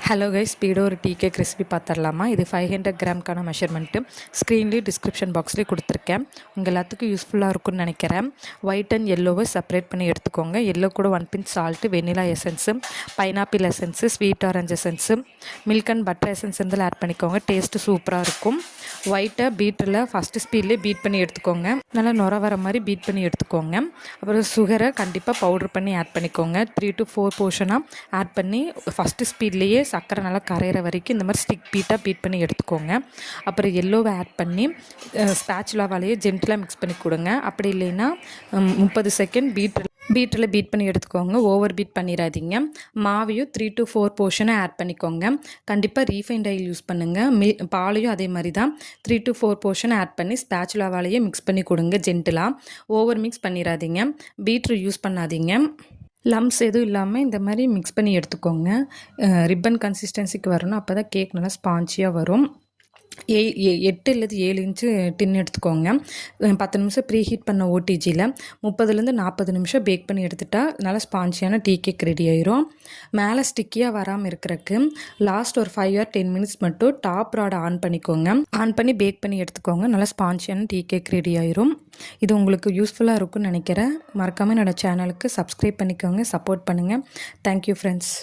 Hello guys, ஸ்பீடோ ஒரு tea cake recipe பார்த்துடலாமா? இது 500 கிராம்க்கான மெஷர்மெண்ட்டு ஸ்க்ரீன்லேயும் டிஸ்கிரிப்ஷன் பாக்ஸ்லேயும் கொடுத்துருக்கேன். உங்கள் எல்லாத்துக்கும் யூஸ்ஃபுல்லாக இருக்கும்னு நினைக்கிறேன். ஒயிட் அண்ட் எல்லோவை செப்பரேட் பண்ணி எடுத்துக்கோங்க. எல்லோ கூட 1 pinch salt, vanilla essence, pineapple essence, sweet orange essence, milk and butter essence இதில் ஆட் பண்ணிக்கோங்க. டேஸ்ட்டு சூப்பராக இருக்கும். ஒயிட்டை பீட்டரில் ஃபஸ்ட்டு ஸ்பீட்லேயே பீட் பண்ணி எடுத்துக்கோங்க. நல்லா நுர வர மாதிரி பீட் பண்ணி எடுத்துக்கோங்க. அப்புறம் சுகரை கண்டிப்பாக பவுட்ரு பண்ணி ஆட் பண்ணிக்கோங்க. 3 to 4 போர்ஷனாக ஆட் பண்ணி ஃபஸ்ட்டு ஸ்பீட்லேயே சர்க்கரை நல்லா கரையிற வரைக்கும் இந்த மாதிரி ஸ்டிக் பீட் பண்ணி எடுத்துக்கோங்க. அப்புறம் எல்லோவை ஆட் பண்ணி ஸ்பேச்சுலாவாலேயே ஜென்டிலாக மிக்ஸ் பண்ணி கொடுங்க. அப்படி இல்லைன்னா 30 செகண்ட் பீட்டரில் பீட் பண்ணி எடுத்துக்கோங்க. ஓவர் பீட் பண்ணிடாதீங்க. மாவையும் 3 to 4 போர்ஷனாக ஆட் பண்ணிக்கோங்க. கண்டிப்பாக ரீஃபைண்ட் ஆயில் யூஸ் பண்ணுங்கள். பாலையும் அதே மாதிரி தான் 3 to 4 போர்ஷன் ஆட் பண்ணி ஸ்பேச்சுலாவாலேயே மிக்ஸ் பண்ணி கொடுங்க. ஜென்டிலாக ஓவர் மிக்ஸ் பண்ணிடாதீங்க. பீட்ரு யூஸ் பண்ணாதீங்க. லம்ஸ் எதுவும் இல்லாமல் இந்த மாதிரி மிக்ஸ் பண்ணி எடுத்துக்கோங்க. ரிப்பன் கன்சிஸ்டன்சிக்கு வரணும். அப்போ தான் கேக் நல்லா ஸ்பான்ச்சியாக வரும். 8 இல்லது 7 இன்ச்சு டின் எடுத்துக்கோங்க. 10 நிமிஷம் ப்ரீ ஹீட் பண்ண ஓடிஜியில் 30லேருந்து 40 நிமிஷம் பேக் பண்ணி எடுத்துட்டா நல்லா ஸ்பான்ச்சியான டீ கேக் ரெடி ஆயிரும். மேலே ஸ்டிக்கியாக வராமல் இருக்கிறதுக்கு லாஸ்ட் ஒரு 5 or 10 மினிட்ஸ் மட்டும் டாப் ராடை ஆன் பண்ணிக்கோங்க. ஆன் பண்ணி பேக் பண்ணி எடுத்துக்கோங்க. நல்லா ஸ்பான்ச்சியான டீ கேக் ரெடி ஆயிரும். இது உங்களுக்கு யூஸ்ஃபுல்லாக இருக்கும்னு நினைக்கிறேன். மறக்காமல் என்னோடய சேனலுக்கு சப்ஸ்கிரைப் பண்ணிக்கோங்க. சப்போர்ட் பண்ணுங்கள். Thank you friends.